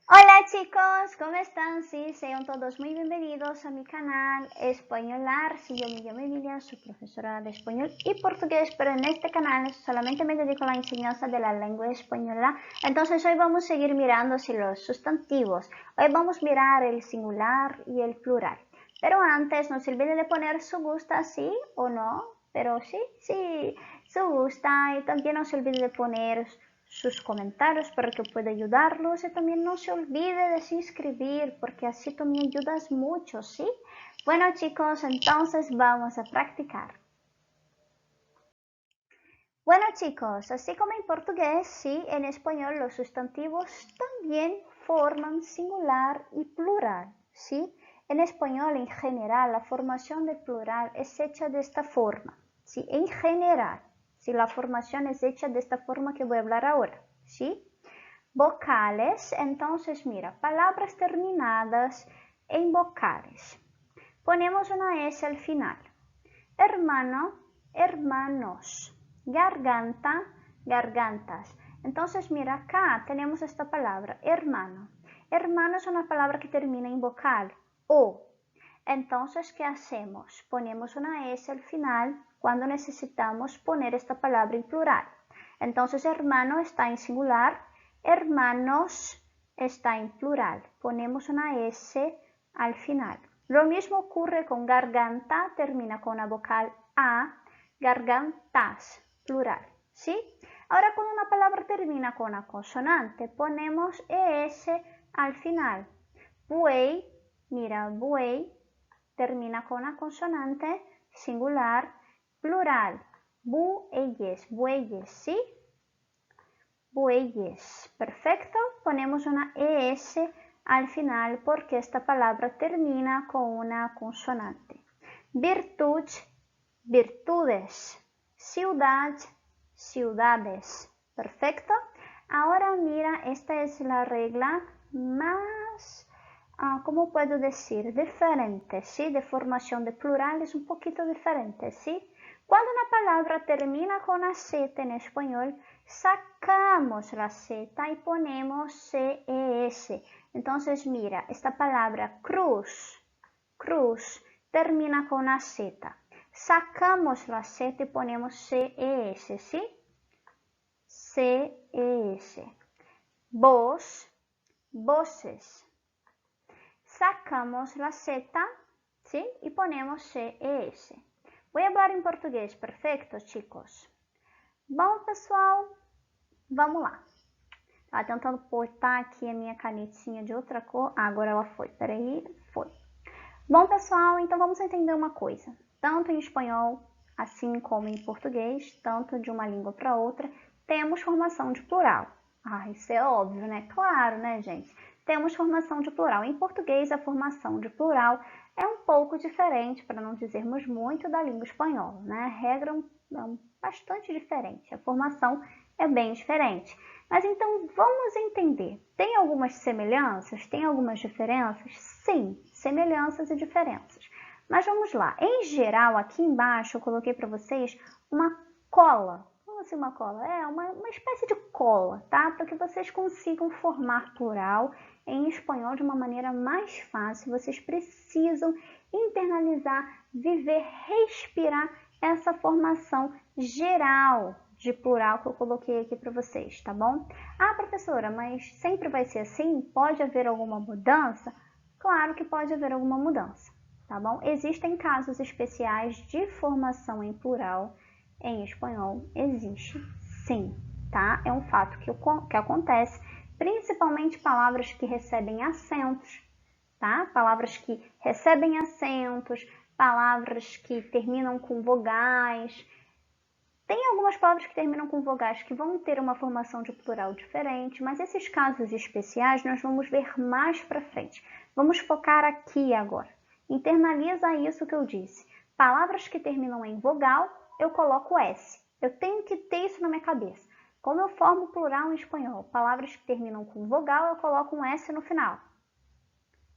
Hola chicos, ¿cómo están? Sí, sean todos muy bienvenidos a mi canal Españolar. Sí, yo me llamo Emilia, soy profesora de español y portugués, pero en este canal solamente me dedico a la enseñanza de la lengua española. Entonces hoy vamos a seguir mirando los sustantivos. Hoy vamos a mirar el singular y el plural. Pero antes no se olvide de poner su gusta, sí o no, pero sí, su gusta, y también no se olvide de poner sus comentarios para que pueda ayudarlos, y también no se olvide de suscribir porque así tú me ayudas mucho, ¿sí? Bueno chicos, entonces vamos a practicar. Bueno chicos, así como en portugués, sí, en español los sustantivos también forman singular y plural, ¿sí? En español en general la formación de plural es hecha de esta forma, ¿sí? En general, ¿sí? La formación es hecha de esta forma que voy a hablar ahora, ¿sí? Vocales, entonces mira, palabras terminadas en vocales. Ponemos una S al final. Hermano, hermanos. Garganta, gargantas. Entonces mira, acá tenemos esta palabra, hermano. Hermano es una palabra que termina en vocal, O. Entonces, ¿qué hacemos? Ponemos una S al final cuando necesitamos poner esta palabra en plural. Entonces, hermano está en singular, hermanos está en plural. Ponemos una S al final. Lo mismo ocurre con garganta, termina con una vocal A, gargantas, plural, ¿sí? Ahora cuando una palabra termina con una consonante, ponemos ES al final. Buey, mira, buey, termina con una consonante, singular, plural. Bueyes, bueyes, ¿sí? Bueyes. Perfecto. Ponemos una ES al final porque esta palabra termina con una consonante. Virtud, virtudes. Ciudad, ciudades. Perfecto. Ahora mira, esta es la regla más, ¿cómo puedo decir? Diferente, ¿sí? De formación de plural es un poquito diferente, ¿sí? Cuando una palabra termina con una Z en español, sacamos la Z y ponemos CES. Entonces mira, esta palabra cruz, cruz, termina con una Z. Sacamos la Z y ponemos CES, ¿sí? CES. Voz, voces. Sacamos la Z, ¿sí? Y ponemos CES. Voy a hablar en português, perfeito, chicos? Bom, pessoal, vamos lá. Estava tentando botar aqui a minha canetinha de outra cor. Ah, agora ela foi. Peraí, foi. Bom, pessoal, então vamos entender uma coisa. Tanto em espanhol, assim como em português, tanto de uma língua para outra, temos formação de plural. Ah, isso é óbvio, né? Claro, né, gente? Temos formação de plural. Em português, a formação de plural é um pouco diferente, para não dizermos muito, da língua espanhola, né? A regra é bastante diferente. A formação é bem diferente. Mas então, vamos entender. Tem algumas semelhanças? Tem algumas diferenças? Sim, semelhanças e diferenças. Mas vamos lá. Em geral, aqui embaixo eu coloquei para vocês uma cola. Como assim uma cola? É uma espécie de cola, tá? Para que vocês consigam formar plural em espanhol de uma maneira mais fácil. Vocês precisam internalizar, viver, respirar essa formação geral de plural que eu coloquei aqui para vocês, tá bom? Ah, professora, mas sempre vai ser assim? Pode haver alguma mudança? Claro que pode haver alguma mudança, tá bom? Existem casos especiais de formação em plural em espanhol, existe sim, tá? É um fato que acontece, principalmente palavras que recebem acentos, tá? Palavras que recebem acentos, palavras que terminam com vogais. Tem algumas palavras que terminam com vogais que vão ter uma formação de plural diferente, mas esses casos especiais nós vamos ver mais para frente. Vamos focar aqui agora. Internaliza isso que eu disse. Palavras que terminam em vogal, eu coloco S. Eu tenho que ter isso na minha cabeça. Como eu formo plural em espanhol? Palavras que terminam com vogal, eu coloco um S no final.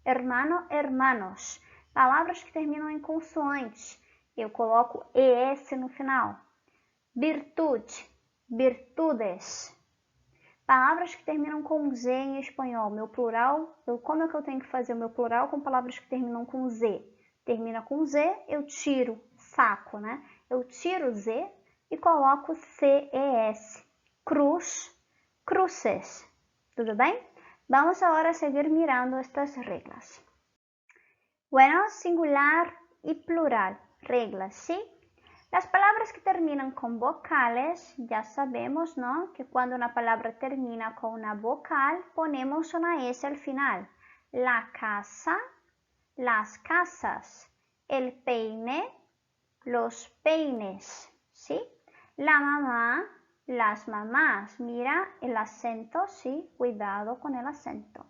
Hermano, hermanos. Palavras que terminam em consoantes, eu coloco ES no final. Virtude, virtudes. Palavras que terminam com Z em espanhol, meu plural, como é que eu tenho que fazer o meu plural com palavras que terminam com Z? Termina com Z, eu tiro, saco, né? Eu tiro Z e coloco CES, cruz, cruces, tudo bem? Vamos agora seguir mirando estas reglas. Bueno, singular y plural, reglas, ¿sí? Las palabras que terminan con vocales, ya sabemos, ¿no? Que cuando una palabra termina con una vocal, ponemos una S al final. La casa, las casas, el peine, los peines, ¿sí? La mamá, las mamás. Mira el acento, ¿sí? Cuidado con el acento.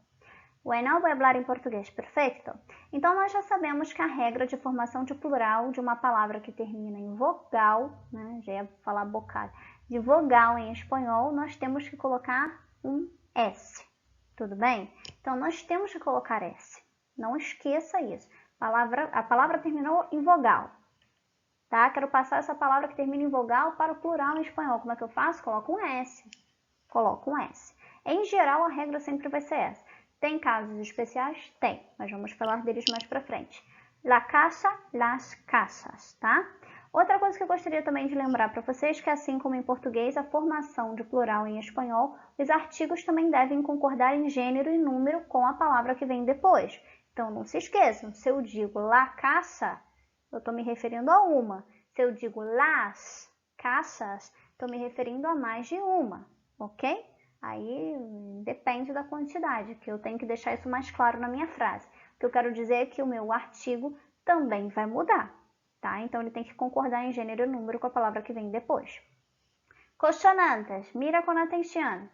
Bueno, vou falar em português, perfeito? Então, nós já sabemos que a regra de formação de plural de uma palavra que termina em vogal, né, já ia falar bocal, de vogal em espanhol, nós temos que colocar um S, tudo bem? Então, nós temos que colocar S, não esqueça isso. A palavra terminou em vogal, tá? Quero passar essa palavra que termina em vogal para o plural em espanhol. Como é que eu faço? Coloco um S, coloco um S. Em geral, a regra sempre vai ser essa. Tem casos especiais? Tem, mas vamos falar deles mais pra frente. La casa, las casas, tá? Outra coisa que eu gostaria também de lembrar para vocês que assim como em português, a formação de plural em espanhol, os artigos também devem concordar em gênero e número com a palavra que vem depois. Então não se esqueçam, se eu digo la casa, eu estou me referindo a uma. Se eu digo las casas, estou me referindo a mais de uma, ok? Aí depende da quantidade, que eu tenho que deixar isso mais claro na minha frase. O que eu quero dizer é que o meu artigo também vai mudar, tá? Então ele tem que concordar em gênero e número com a palavra que vem depois. Consonantes, mira com atenção.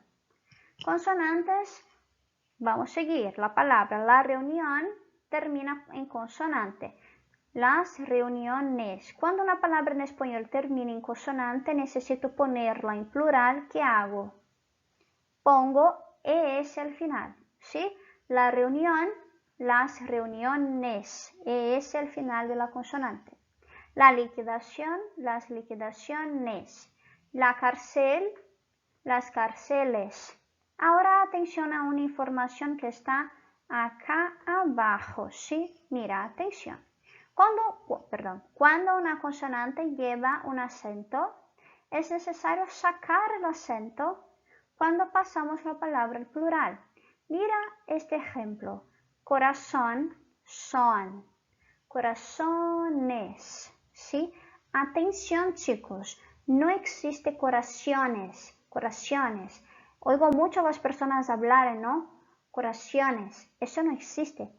Consonantes, vamos seguir. A palavra la reunión termina em consonante. Las reuniones. Cuando una palabra en español termina en consonante, necesito ponerla en plural. ¿Qué hago? Pongo ES al final, ¿sí? La reunión, las reuniones, ES al final de la consonante. La liquidación, las liquidaciones. La cárcel, las cárceles. Ahora atención a una información que está acá abajo, ¿sí? Mira, atención. Cuando una consonante lleva un acento, es necesario sacar el acento cuando pasamos la palabra al plural. Mira este ejemplo. Corazón, son. Corazones, ¿sí? Atención, chicos. No existe corazones. Corazones. Oigo mucho a las personas hablar, ¿no? Corazones. Eso no existe.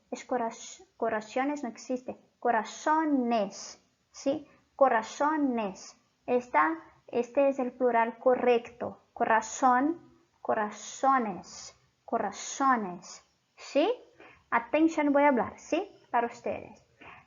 Corazones no existe. Corazones, ¿sí? Corazones. Este es el plural correcto. Corazón, corazones, corazones, ¿sí? Atenção, vou falar, ¿sí? Para ustedes.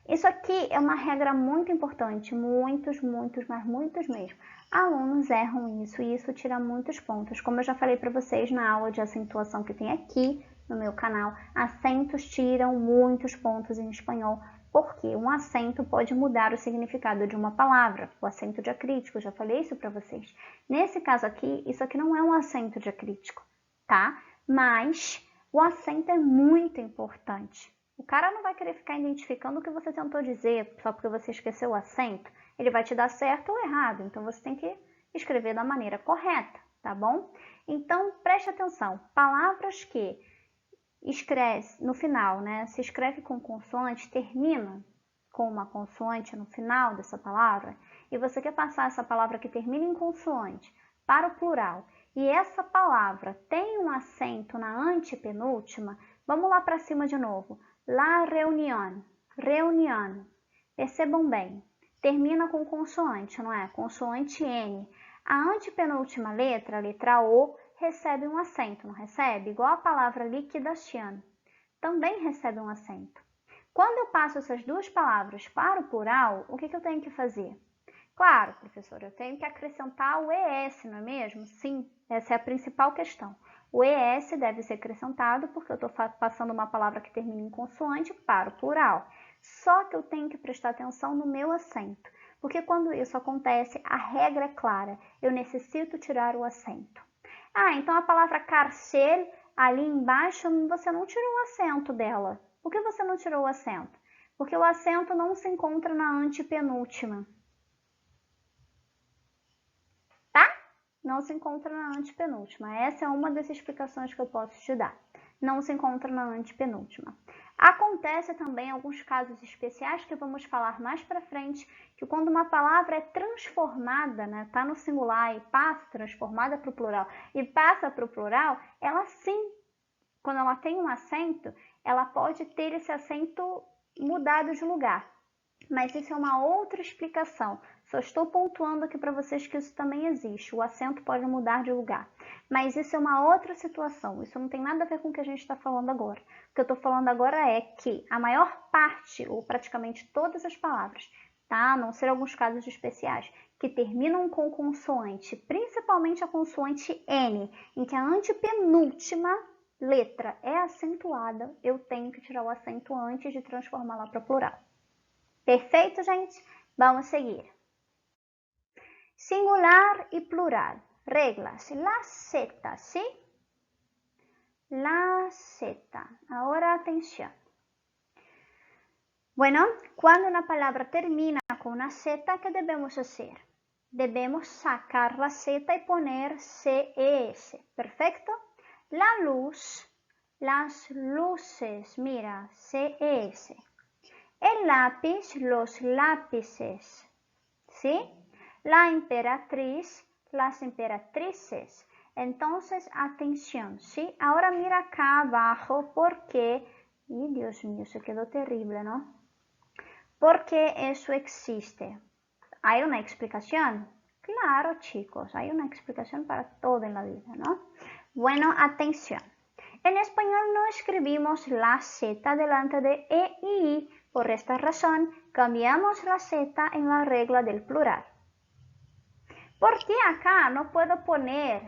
Isso aqui é uma regra muito importante, muitos mesmo. Alunos erram isso e isso tira muitos pontos. Como eu já falei para vocês na aula de acentuação que tem aqui no meu canal, acentos tiram muitos pontos em espanhol, porque um acento pode mudar o significado de uma palavra, o acento diacrítico, já falei isso para vocês. Nesse caso aqui, isso aqui não é um acento diacrítico, tá? Mas o acento é muito importante. O cara não vai querer ficar identificando o que você tentou dizer só porque você esqueceu o acento. Ele vai te dar certo ou errado, então você tem que escrever da maneira correta, tá bom? Então, preste atenção, palavras que escreve no final, né? Se escreve com consoante, termina com uma consoante no final dessa palavra, e você quer passar essa palavra que termina em consoante para o plural, e essa palavra tem um acento na antepenúltima, vamos lá para cima de novo. La reunión, reunión. Percebam bem, termina com consoante, não é? Consoante N. A antepenúltima letra, a letra O, recebe um acento, não recebe? Igual a palavra liquidación, também recebe um acento. Quando eu passo essas duas palavras para o plural, o que eu tenho que fazer? Claro, professor, eu tenho que acrescentar o ES, não é mesmo? Sim, essa é a principal questão. O ES deve ser acrescentado porque eu estou passando uma palavra que termina em consoante para o plural. Só que eu tenho que prestar atenção no meu acento, porque quando isso acontece, a regra é clara, eu necessito tirar o acento. Ah, então a palavra carcel, ali embaixo, você não tirou o acento dela. Por que você não tirou o acento? Porque o acento não se encontra na antepenúltima. Tá? Não se encontra na antepenúltima. Essa é uma das explicações que eu posso te dar. Não se encontra na antepenúltima. Acontece também alguns casos especiais que vamos falar mais para frente, que quando uma palavra é transformada, né, tá no singular e passa transformada para o plural e passa para o plural, ela sim, quando ela tem um acento, ela pode ter esse acento mudado de lugar. Mas isso é uma outra explicação. Só estou pontuando aqui para vocês que isso também existe. O acento pode mudar de lugar. Mas isso é uma outra situação. Isso não tem nada a ver com o que a gente está falando agora. O que eu estou falando agora é que a maior parte, ou praticamente todas as palavras, tá? A não ser alguns casos especiais, que terminam com consoante, principalmente a consoante N, em que a antepenúltima letra é acentuada, eu tenho que tirar o acento antes de transformá-la para plural. Perfeito, gente? Vamos seguir. Singular y plural. Reglas. La Z, ¿sí? La Z. Ahora atención. Bueno, cuando una palabra termina con una Z, ¿qué debemos hacer? Debemos sacar la Z y poner CES. ¿Perfecto? La luz, las luces, mira, CES. El lápiz, los lápices, ¿sí? La emperatriz, las emperatrices. Entonces, atención, ¿sí? Ahora mira acá abajo porque... ¡Ay, Dios mío, se quedó terrible, ¿no? Porque eso existe. ¿Hay una explicación? Claro, chicos, hay una explicación para todo en la vida, ¿no? Bueno, atención. En español no escribimos la Z delante de E y I. Por esta razón, cambiamos la Z en la regla del plural. ¿Por qué acá no puedo poner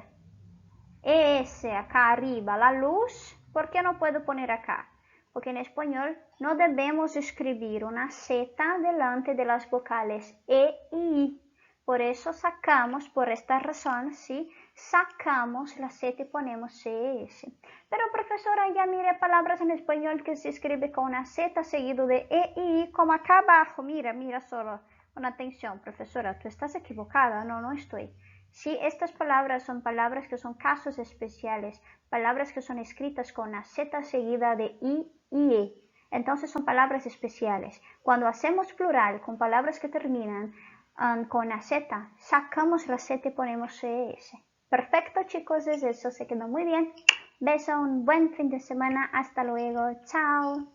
ES acá arriba, la luz? ¿Por qué no puedo poner acá? Porque en español no debemos escribir una Z delante de las vocales E y I. Por eso sacamos, por esta razón, ¿sí? Sacamos la Z y ponemos CES. Pero profesora, ya mire palabras en español que se escribe con una Z seguido de E y I, como acá abajo. Mira, mira solo. Con atención, profesora, ¿tú estás equivocada? No, no estoy. Sí, estas palabras son palabras que son casos especiales, palabras que son escritas con una Z seguida de I y E. Entonces son palabras especiales. Cuando hacemos plural con palabras que terminan con la Z, sacamos la Z y ponemos CES. Perfecto, chicos, eso se quedó muy bien. Beso, un buen fin de semana. Hasta luego. Chao.